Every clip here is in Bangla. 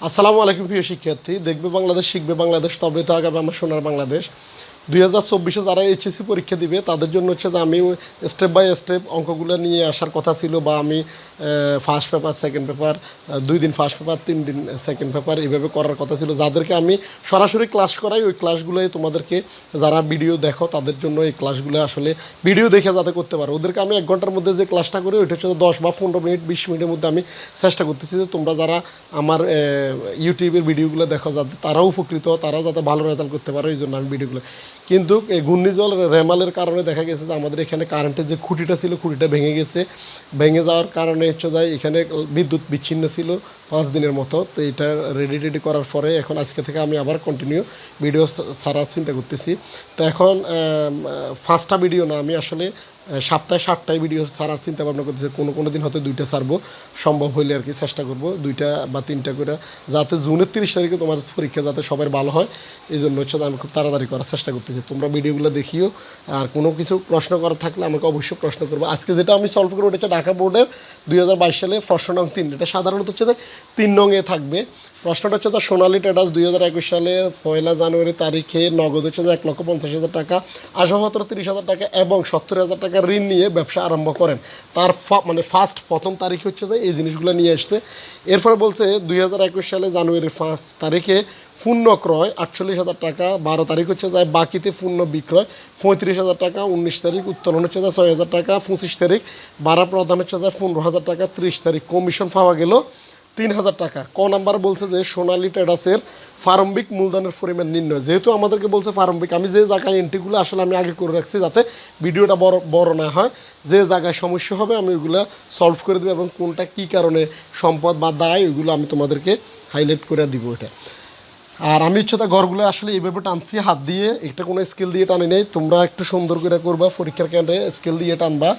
আসসালামু আলাইকুম প্রিয় শিক্ষার্থী, দেখবে বাংলাদেশ শিখবে বাংলাদেশ, তবে তো আগামী আমার সোনার বাংলাদেশ। 2024-এ যারা এইচএসসি পরীক্ষা দিবে তাদের জন্য হচ্ছে যে আমি স্টেপ বাই স্টেপ অঙ্কগুলো নিয়ে আসার কথা ছিল, বা আমি ফার্স্ট পেপার সেকেন্ড পেপার 2 দিন ফার্স্ট পেপার 3 দিন সেকেন্ড পেপার এইভাবে করার কথা ছিল। যাদেরকে আমি সরাসরি ক্লাস করাই, ওই ক্লাসগুলোই তোমাদেরকে যারা ভিডিও দেখো তাদের জন্য এই ক্লাসগুলো আসলে ভিডিও দেখে যাতে করতে পারো। ওদেরকে আমি 1 ঘন্টার মধ্যে যে ক্লাসটা করি ওইটা হচ্ছে 10 বা 15 মিনিট 20 মিনিটের মধ্যে আমি চেষ্টা করতেছি যে তোমরা যারা আমার ইউটিউবের ভিডিওগুলো দেখো যাতে তারাও উপকৃত, তারাও যাতে ভালো রেজাল্ট করতে পারো, এই জন্য আমি ভিডিওগুলো। কিন্তু এই ঘূর্ণিঝড় রেমালের কারণে দেখা গেছে যে আমাদের এখানে কারেন্টের যে খুঁটিটা ছিল, খুঁটিটা ভেঙে গেছে। ভেঙে যাওয়ার কারণে হচ্ছে যায় এখানে বিদ্যুৎ বিচ্ছিন্ন ছিল 5 দিনের মতো। তো এটা রেডি করার পরে এখন আজকে থেকে আমি আবার কন্টিনিউ ভিডিও ছাড়ার চিন্তা করতেছি। তো এখন 5টা ভিডিও না, আমি আসলে সপ্তাহে 7টাই ভিডিও ছাড়ার চিন্তা ভাবনা করতেছি। কোনো দিন হয়তো 2টা ছাড়বো, সম্ভব হইলে আর কি চেষ্টা করব 2টা বা 3টা করে, যাতে জুনের 30 তারিখে তোমার পরীক্ষা যাতে সবার ভালো হয়। এই জন্য হচ্ছে আমি খুব তাড়াতাড়ি করার চেষ্টা করতেছি। তোমরা ভিডিওগুলো দেখিও, আর কোনো কিছু প্রশ্ন করার থাকলে আমাকে অবশ্যই প্রশ্ন করবো। আজকে যেটা আমি সলভ করবো এটা হচ্ছে ঢাকা বোর্ডের 2022 সালে প্রশ্ন নং 3। এটা সাধারণত হচ্ছে যে 3 নংয়ে থাকবে। প্রশ্নটা হচ্ছে তার সোনালী ট্রেডার্স 2021 সালে 1 জানুয়ারি তারিখে নগদ হচ্ছে 1,50,000 টাকা, আসবাবপত্র 30,000 টাকা এবং 70,000 টাকা ঋণ নিয়ে ব্যবসা আরম্ভ করেন। তার প্রথম তারিখ হচ্ছে যে এই জিনিসগুলো নিয়ে আসছে। এরপরে বলছে 2021 সালে জানুয়ারির 5 তারিখে পূর্ণ ক্রয় 48,000 টাকা, 12 তারিখ হচ্ছে যায় বাকিতে পূর্ণ বিক্রয় 35,000 টাকা, 19 তারিখ উত্তোলন হচ্ছে যায় 6,000 টাকা, 25 তারিখ ভাড়া প্রদান হচ্ছে যায় 15,000 টাকা, 30 তারিখ কমিশন পাওয়া গেল 3,000 টাকা। ক নাম্বার বলছে যে সোনালী ট্রেডার্সের প্রারম্ভিক মূলধনের পরিমাণ নির্ণয়। যেহেতু আমাদেরকে বলছে প্রারম্ভিক, আমি যে জায়গায় এন্ট্রিগুলো আসলে আমি আগে করে রাখছি যাতে ভিডিওটা বড় না হয়, যে জায়গায় সমস্যা হবে আমি ওইগুলো সলভ করে দেবো, এবং কোনটা কী কারণে সম্পদ বা দায় ওইগুলো আমি তোমাদেরকে হাইলাইট করে দিব এটা। আর আমি হচ্ছে তা ঘরগুলো আসলে এইভাবে টানছি হাত দিয়ে, এটা কোনো স্কেল দিয়ে টানি নেই। তোমরা একটু সুন্দর করে করবা, পরীক্ষার কেন্দ্রে স্কেল দিয়ে টানবা।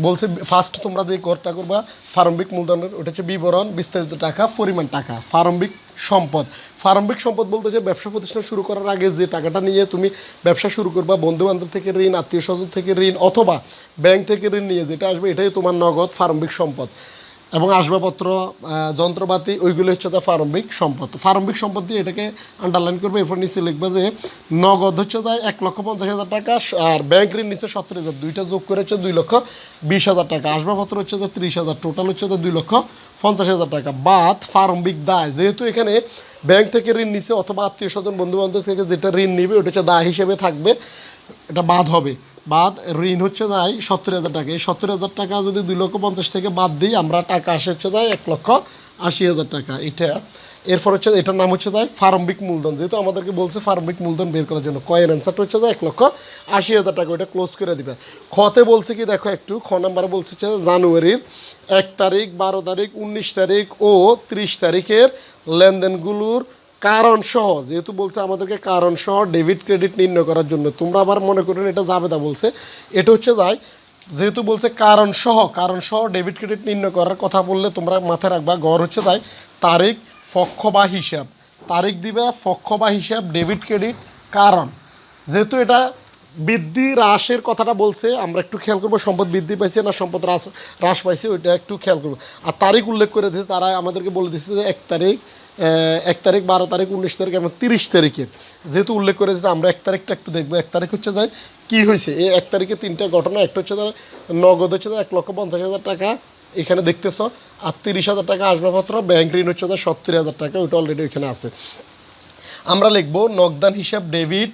বলছে ফার্স্ট তোমরা যে ঘরটা করবা প্রারম্ভিক মূলধনের, ওটা হচ্ছে বিবরণ, বিস্তারিত টাকা, পরিমাণ টাকা। প্রারম্ভিক সম্পদ বলতে যে ব্যবসা প্রতিষ্ঠান শুরু করার আগে যে টাকাটা নিয়ে তুমি ব্যবসা শুরু করবা, বন্ধু বান্ধব থেকে ঋণ, আত্মীয় স্বজন থেকে ঋণ অথবা ব্যাংক থেকে ঋণ নিয়ে যেটা আসবে এটাই তোমার নগদ প্রারম্ভিক সম্পদ। এবং আসবাবপত্র, যন্ত্রপাতি ওইগুলো হচ্ছে তার প্রারম্ভিক সম্পদ। প্রারম্ভিক সম্পদ দিয়ে এটাকে আন্ডারলাইন করবে। এরপর নিচে লিখবে যে নগদ হচ্ছে তাই 1,50,000 টাকা, আর ব্যাংক ঋণ নিচে 70,000, দুইটা যোগ করে হচ্ছে 2,20,000 টাকা। আসবাবপত্র হচ্ছে 30,000, টোটাল হচ্ছে 2,50,000 টাকা। বাদ প্রারম্ভিক দায়, যেহেতু এখানে ব্যাংক থেকে ঋণ নিচ্ছে অথবা আত্মীয় স্বজন বন্ধু বান্ধব থেকে যেটা ঋণ নিবে ওটা হচ্ছে দায় হিসেবে থাকবে, এটা বাদ হবে। বাদ ঋণ হচ্ছে যাই 70,000 টাকা। এই 70,000 টাকা যদি 2,50,000 থেকে বাদ দিই আমরা টাকা আসে হচ্ছে যাই 1,80,000 টাকা। এটা এরপর হচ্ছে এটার নাম হচ্ছে যাই প্রারম্ভিক মূলধন। যেহেতু আমাদেরকে বলছে প্রারম্ভিক মূলধন বের করার জন্য, কয়ের অ্যান্সারটা হচ্ছে যাই 1,80,000 টাকা। ওইটা ক্লোজ করে দিবে। খতে বলছে কি দেখো একটু, খ নাম্বারে বলছে হচ্ছে জানুয়ারির 1 তারিখ, 12 তারিখ, 19 তারিখ ও 30 তারিখের লেনদেনগুলোর কারণ সহ, যেহেতু বলছে আমাদেরকে কারণ সহ ডেবিট ক্রেডিট নির্ণয় করার জন্য। তোমরা আবার মনে করেন এটা জাবেদা বলছে, এটা হচ্ছে যাই যেহেতু বলছে কারণ সহ ডেবিট ক্রেডিট নির্ণয় করার কথা বললে তোমরা মাথায় রাখবা গড় হচ্ছে তাই তারিখ, পক্ষ বা হিসাব। তারিখ দিবে, পক্ষ বা হিসাব, ডেবিট ক্রেডিট, কারণ। যেহেতু এটা বৃদ্ধি হ্রাসের কথাটা বলছে, আমরা একটু খেয়াল করবো সম্পদ বৃদ্ধি পাইছে না সম্পদ হ্রাস পাইছে, ওইটা একটু খেয়াল করবো। আর তারিখ উল্লেখ করে দিয়েছে, তারা আমাদেরকে বলে দিচ্ছে যে 1 তারিখ, 12 তারিখ, 19 তারিখ এবং 30 তারিখে যেহেতু উল্লেখ করে দিচ্ছে, আমরা 1 তারিখটা একটু দেখবো। 1 তারিখ হচ্ছে যায় কী হয়েছে, এই 1 তারিখে 3টা ঘটনা। একটা হচ্ছে নগদ হচ্ছে 1,50,000 টাকা এখানে দেখতেছ, আর 30,000 টাকা আসবাবপত্র, ব্যাংক ঋণ হচ্ছে 70,000 টাকা, ওইটা অলরেডি ওইখানে আছে। আমরা লিখবো নগদান হিসাব ডেবিট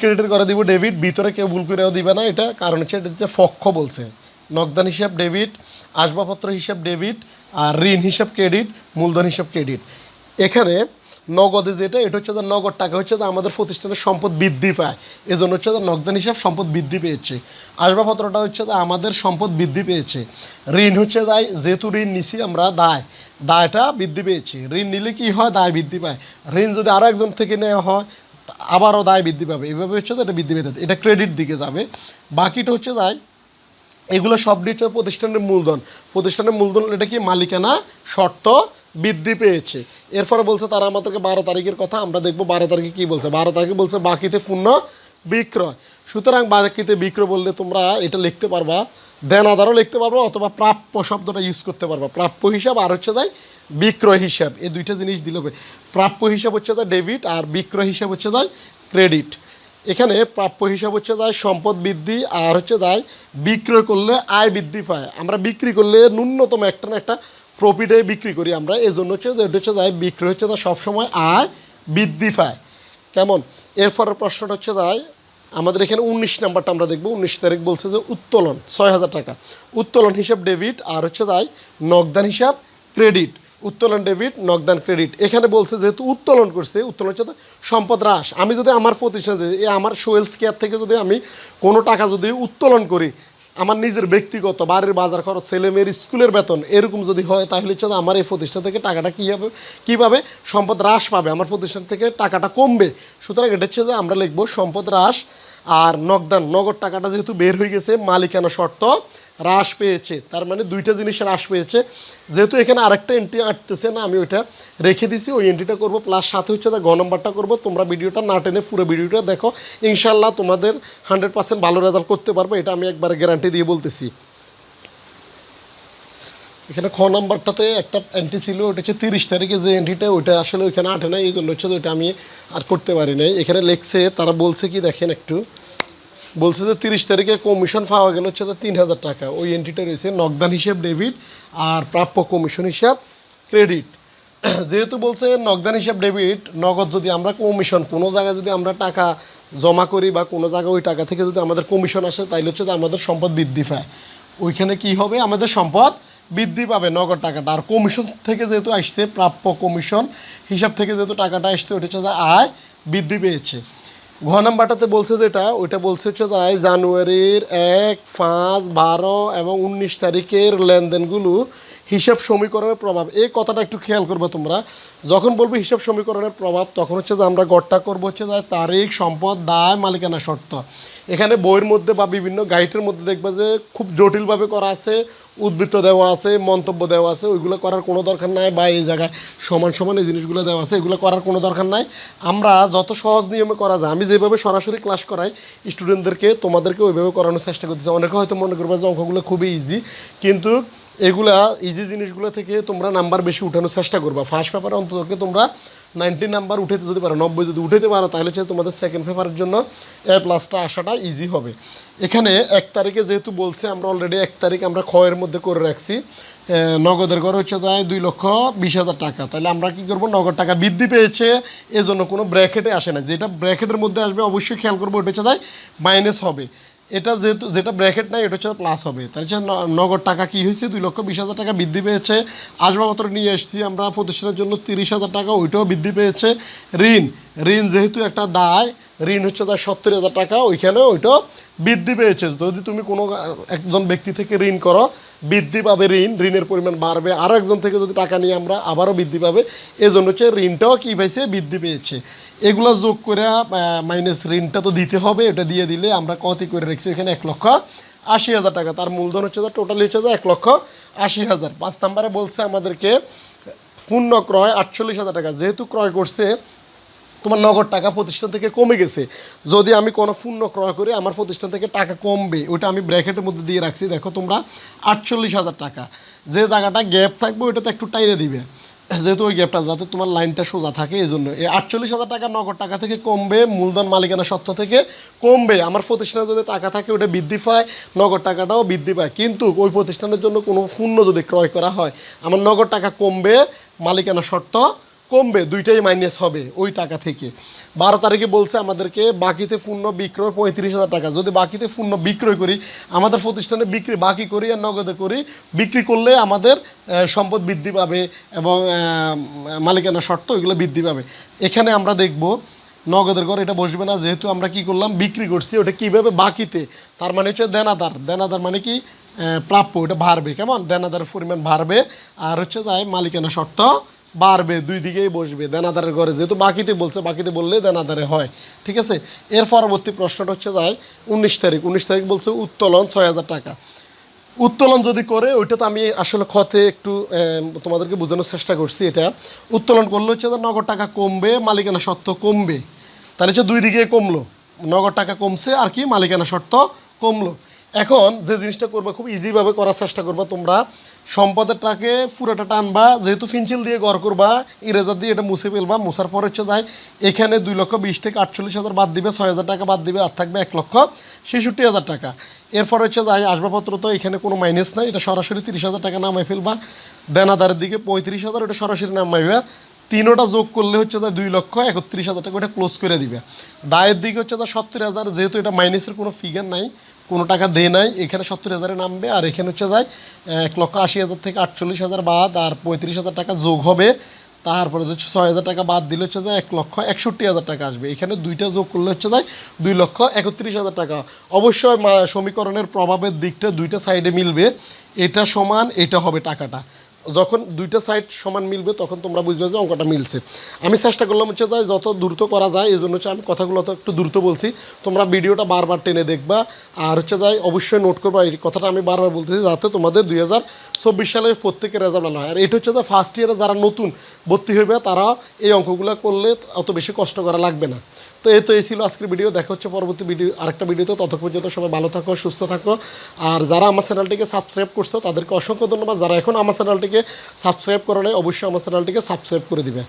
ক্রেডিটের করে দিব ডেবিট, ভিতরে কেউ ভুল করেও দিবে না এটা, কারণ হচ্ছে এটা হচ্ছে পক্ষ বলছে। নগদান হিসাব ডেবিট, আসবাবপত্র হিসাব ডেবিট, আর ঋণ হিসাব ক্রেডিট, মূলধন হিসাব ক্রেডিট। এখানে নগদে যেটা, এটা হচ্ছে নগদ টাকা হচ্ছে আমাদের প্রতিষ্ঠানের সম্পদ বৃদ্ধি পায়, এজন্য হচ্ছে নগদান হিসাব সম্পদ বৃদ্ধি পেয়েছে। আসবাবপত্রটা হচ্ছে আমাদের সম্পদ বৃদ্ধি পেয়েছে। ঋণ হচ্ছে দায়, যেহেতু ঋণ নিছি আমরা দায়টা বৃদ্ধি পেয়েছে। ঋণ নিলে কি হয়, দায় বৃদ্ধি পায়। ঋণ যদি আরও একজন থেকে নেওয়া হয় আবারও দায় বৃদ্ধি পাবে, এইভাবে হচ্ছে এটা বৃদ্ধি পেতে, এটা ক্রেডিট দিকে যাবে। বাকিটা হচ্ছে দায়, এগুলো সবটি হচ্ছে প্রতিষ্ঠানের মূলধন। এটা কি মালিকানা শর্ত বৃদ্ধি পেয়েছে। এরপরে বলছে তারা আমাদেরকে 12 তারিখের কথা, আমরা দেখবো 12 তারিখে কী বলছে। 12 তারিখে বলছে বাকিতে পূর্ণ বিক্রয়। সুতরাং বাকিতে বিক্রয় বললে তোমরা এটা লিখতে পারবা দেনাদারও লিখতে পারবো অথবা প্রাপ্য শব্দটা ইউজ করতে পারবো। প্রাপ্য হিসাব আর হচ্ছে তাই বিক্রয় হিসাব, এই দুইটা জিনিস দিলে হবে। প্রাপ্য হিসাব হচ্ছে তাই ডেবিট আর বিক্রয় হিসাব হচ্ছে তাই ক্রেডিট। এখানে প্রাপ্য হিসাব হচ্ছে তাই সম্পদ বৃদ্ধি আর হচ্ছে তাই বিক্রয় করলে আয় বৃদ্ধি পায়। আমরা বিক্রি করলে ন্যূনতম একটা না একটা প্রফিটে বিক্রি করি আমরা, এই জন্য হচ্ছে যে এটা হচ্ছে তাই বিক্রয় হচ্ছে তাই সবসময় আয় বৃদ্ধি পায়। কেমন? এরপরের প্রশ্নটা হচ্ছে তাই আমাদের এখানে 19 নাম্বারটা আমরা দেখব। 19 তারিখ বলছে যে উত্তোলন 6000 টাকা, উত্তোলন হিসাব ডেবিট আর হচ্ছে তাই নগদান হিসাব ক্রেডিট। উত্তোলন ডেবিট, নগদান ক্রেডিট। এখানে বলছে যেহেতু উত্তোলন করছে, উত্তোলন হচ্ছে সম্পদ হ্রাস। আমি যদি আমার প্রতিষ্ঠান আমার সোয়েলস কেয়ার থেকে যদি আমি কোনো টাকা যদি উত্তোলন করি, আমার নিজের ব্যক্তিগত বাড়ির বাজার খরচ, ছেলেমেয়ের স্কুলের বেতন এরকম যদি হয়, তাহলে হচ্ছে আমার এই প্রতিষ্ঠান থেকে টাকাটা কীভাবে সম্পদ হ্রাস পাবে, আমার প্রতিষ্ঠান থেকে টাকাটা কমবে। সুতরাং এটা হচ্ছে যে আমরা লিখবো সম্পদ হ্রাস। আর নগদান, নগদ টাকাটা যেহেতু বের হয়ে গেছে, মালিকানা শর্ত হ্রাস পেয়েছে, তার মানে দুইটা জিনিস হ্রাস পেয়েছে। যেহেতু এখানে আরেকটা এন্ট্রি আসতেছে না, আমি ওইটা রেখে দিছি, ওই এন্ট্রিটা করবো। প্লাস সাথে হচ্ছে গ নম্বরটা করবো। তোমরা ভিডিওটা না টেনে পুরো ভিডিওটা দেখো, ইনশাল্লাহ তোমাদের 100% ভালো রেজাল্ট করতে পারবে, এটা আমি একবার গ্যারান্টি দিয়ে বলতেছি। এখানে খ নাম্বারটাতে একটা এন্ট্রি ছিল, ওটা হচ্ছে 30 তারিখে যে এন্ট্রিটা, ওইটা আসলে ওইখানে আটে নাই, এই জন্য হচ্ছে ওইটা আমি আর করতে পারি নাই। এখানে লেখছে, তারা বলছে কি দেখেন একটু, বলছে যে 30 তারিখে কমিশন পাওয়া গেল হচ্ছে 3000 টাকা। ওই এন্ট্রিটা রয়েছে নগদান হিসাব ডেবিট আর প্রাপ্য কমিশন হিসাব ক্রেডিট। যেহেতু বলছে নগদান হিসাব ডেবিট, নগদ যদি আমরা কমিশন কোনো জায়গায় যদি আমরা টাকা জমা করি বা কোনো জায়গায় ওই টাকা থেকে যদি আমাদের কমিশন আসে, তাইলে হচ্ছে যে আমাদের সম্পদ বৃদ্ধি পায়। ওইখানে কি হবে, আমাদের সম্পদ বৃদ্ধি পাবে নগদ টাকাটা। আর কমিশন থেকে যেহেতু আসছে, প্রাপ্য কমিশন হিসাব থেকে যেহেতু টাকাটা আসছে, ওইটা হচ্ছে যে আয় বৃদ্ধি পেয়েছে। ঘ নাম্বারটাতে বলছে যেটা, ওইটা বলছে হচ্ছে তাই জানুয়ারির 1, 5, 12 এবং 19 তারিখের লেনদেনগুলো হিসাব সমীকরণের প্রভাব। এই কথাটা একটু খেয়াল করবে তোমরা। যখন বলবো হিসাব সমীকরণের প্রভাব, তখন হচ্ছে যে আমরা গড়টা করবো হচ্ছে যে তারিখ, সম্পদ, দায়, মালিকানা শর্ত। এখানে বইয়ের মধ্যে বা বিভিন্ন গাইডের মধ্যে দেখবে যে খুব জটিলভাবে করা আছে, উদ্বৃত্ত দেওয়া আছে, মন্তব্য দেওয়া আছে, ওইগুলো করার কোনো দরকার নাই। বা এই জায়গায় সমান সমান এই জিনিসগুলো দেওয়া আছে, এগুলো করার কোনো দরকার নাই। আমরা যত সহজ নিয়মে করা যায়, আমি যেভাবে সরাসরি ক্লাস করাই স্টুডেন্টদেরকে, তোমাদেরকে ওইভাবে করানোর চেষ্টা করতেছি। অনেকে হয়তো মনে করবে যে অঙ্কগুলো খুবই ইজি, কিন্তু এগুলা ইজি জিনিসগুলো থেকে তোমরা নাম্বার বেশি উঠানোর চেষ্টা করবা। ফার্স্ট পেপারে অন্তত তোমরা 90 নাম্বার উঠাতে যদি পারো, 90 যদি উঠাতে পারো, তাহলে হচ্ছে তোমাদের সেকেন্ড পেপারের জন্য A+টা আসাটা ইজি হবে। এখানে 1 তারিখে যেহেতু বলছে, আমরা অলরেডি 1 তারিখ আমরা ক্ষয়ের মধ্যে করে রাখছি। নগদের ঘর হচ্ছে যায় 2,20,000 টাকা। তাহলে আমরা কি করব, নগদ টাকা বৃদ্ধি পেয়েছে, এজন্য কোনো ব্র্যাকেটে আসে না। যেটা ব্র্যাকেটের মধ্যে আসবে অবশ্যই খেয়াল করবো, ওটা হচ্ছে যায় মাইনাস হবে। এটা যেহেতু যেটা ব্র্যাকেট নাই, এটা হচ্ছে প্লাস হবে। তাহলে হচ্ছে নগদ টাকা কি হয়েছে, 2,20,000 টাকা বৃদ্ধি পেয়েছে। আসবাবপত্র নিয়ে এসেছি আমরা প্রতিষ্ঠানের জন্য 30,000 টাকা, ওইটাও বৃদ্ধি পেয়েছে। ঋণ, ঋণ যেহেতু একটা দায়, ঋণ হচ্ছে তার 70,000 টাকা, ওইখানে ওইটাও বৃদ্ধি পেয়েছে। যদি তুমি কোনো একজন ব্যক্তি থেকে ঋণ করো, বৃদ্ধি পাবে ঋণ, ঋণের পরিমাণ বাড়বে। আরও একজন থেকে যদি টাকা নিয়ে আমরা, আবারও বৃদ্ধি পাবে। এই জন্য হচ্ছে ঋণটাও কী পাইছে, বৃদ্ধি পেয়েছে। এগুলো যোগ করে মাইনাস ঋণটা তো দিতে হবে, এটা দিয়ে দিলে আমরা কত করে রেখেছি এখানে 1,80,000 টাকা। তার মূলধন হচ্ছে টোটালি হচ্ছে 1,80,000। 5 নম্বরে বলছে আমাদেরকে পূর্ণ ক্রয় 48,000 টাকা। যেহেতু ক্রয় করছে, তোমার নগদ টাকা প্রতিষ্ঠান থেকে কমে গেছে। যদি আমি কোনো পণ্য ক্রয় করি, আমার প্রতিষ্ঠান থেকে টাকা কমবে, ওইটা আমি ব্র্যাকেটের মধ্যে দিয়ে রাখছি। দেখো তোমরা 48,000 টাকা, যে জায়গাটা গ্যাপ থাকবে ওইটাতে একটু টাইরে দিবে, যেহেতু ওই গ্যাপটা যাতে তোমার লাইনটা সোজা থাকে, এই জন্য এই 48,000 টাকা নগদ টাকা থেকে কমবে, মূলধন মালিকানা সত্ত্ব থেকে কমবে। আমার প্রতিষ্ঠানে যদি টাকা থাকে ওটা বৃদ্ধি পায়, নগদ টাকাটাও বৃদ্ধি পায়। কিন্তু ওই প্রতিষ্ঠানের জন্য কোনো পণ্য যদি ক্রয় করা হয়, আমার নগদ টাকা কমবে, মালিকানা শর্ত কমবে, দুইটাই মাইনাস হবে ওই টাকা থেকে। 12 তারিখে বলছে আমাদেরকে বাকিতে পণ্য বিক্রয় 35,000 টাকা। যদি বাকিতে পণ্য বিক্রয় করি, আমাদের প্রতিষ্ঠানে বাকি করি আর নগদে করি, বিক্রি করলে আমাদের সম্পদ বৃদ্ধি পাবে এবং মালিকানা শর্ত ওইগুলো বৃদ্ধি পাবে। এখানে আমরা দেখব নগদের ঘর এটা বসবে না, যেহেতু আমরা কি করলাম, বিক্রি করছি। ওটা কীভাবে, বাকিতে, তার মানে হচ্ছে দেনাদার। দেনাদার মানে কি, প্রাপ্য, ওটা বাড়বে। কেমন, দেনাদারের পরিমাণ বাড়বে, আর হচ্ছে তাই মালিকানা শর্ত বাড়বে, দুই দিকেই বসবে। দেনাদারের ঘরে যেহেতু বাকিতে বলছে, বাকিতে বললে দেনাদারে হয়। ঠিক আছে। এর পরবর্তী প্রশ্নটা হচ্ছে যায় 19 তারিখ। 19 তারিখ বলছে উত্তোলন 6,000 টাকা। উত্তোলন যদি করে, ওইটা তো আমি আসলে খতে একটু তোমাদেরকে বোঝানোর চেষ্টা করছি। এটা উত্তোলন করলে হচ্ছে নগদ টাকা কমবে, মালিকানা শর্ত কমবে। তাহলে হচ্ছে দুই দিকে কমলো, নগদ টাকা কমছে আর কি মালিকানা শর্ত কমলো। এখন যে জিনিসটা করবে খুব ইজিভাবে করার চেষ্টা করবে তোমরা, সম্পদের টাকে পুরোটা টানবা, যেহেতু ফিনচিল দিয়ে গড় করবা, ইরেজার দিয়ে এটা মুছে ফেলবা, মুছার পর হচ্ছে যায় এখানে 2,20,000 থেকে 48,000 বাদ দিবে, 6,000 টাকা বাদ দিবে, আর থাকবে 1,66,000 টাকা। এরপর হচ্ছে যায় আসবাবপত্র, তো এখানে কোনো মাইনাস নাই, এটা সরাসরি 30,000 টাকা নামাই ফেলবা। দেনাদারের দিকে 35,000, ওটা সরাসরি নামাইবা। তিনোটা যোগ করলে হচ্ছে যায় 2,31,000 টাকা, ওটা ক্লোজ করে দিবে। দায়ের দিকে হচ্ছে যায় 70,000, যেহেতু এটা মাইনাসের কোনো ফিগার নাই, কোনো টাকা দেয় নাই, এখানে 70,000 নামবে, আর এখানে হচ্ছে যায় 1,80,000 থেকে 48,000 বাদ, আর 35,000 টাকা যোগ হবে। তারপরে হচ্ছে 6,000 টাকা বাদ দিলে হচ্ছে যায় 1,61,000 টাকা আসবে। এখানে দুইটা যোগ করলে হচ্ছে যায় 2,31,000 টাকা। অবশ্যই সমীকরণের প্রভাবের দিকটা দুইটা সাইডে মিলবে, এটা সমান এটা হবে টাকাটা। যখন দুইটা সাইড সমান মিলবে তখন তোমরা বুঝবে যে অঙ্কটা মিলছে। আমি চেষ্টা করলাম হচ্ছে যে যত দ্রুত করা যায়, এই জন্য হচ্ছে আমি কথাগুলো তো একটু দ্রুত বলছি। তোমরা ভিডিওটা বারবার টেনে দেখবা, আর হচ্ছে যাই অবশ্যই নোট করবা, এই কথাটা আমি বারবার বলতেছি যাতে তোমাদের 2024 সালে প্রত্যেকের রেজাল্ট ভালো হয়। আর এটা হচ্ছে যে ফার্স্ট ইয়ারে যারা নতুন ভর্তি হইবে তারা এই অঙ্কগুলো করলে অত বেশি কষ্ট করা লাগবে না। তো এই ছিল আজকের ভিডিও। দেখা হচ্ছে পরবর্তী ভিডিও আরেকটা ভিডিওতে। ততক্ষণ পর্যন্ত সবাই ভালো থাকো, সুস্থ থাকো। আর যারা আমার চ্যানেলটিকে সাবস্ক্রাইব করছো তাদেরকে অসংখ্য ধন্যবাদ। যারা এখন আমার চ্যানেলটিকে সাবস্ক্রাইব করে নেয় অবশ্যই আমার চ্যানেলটিকে সাবস্ক্রাইব করে দিবে।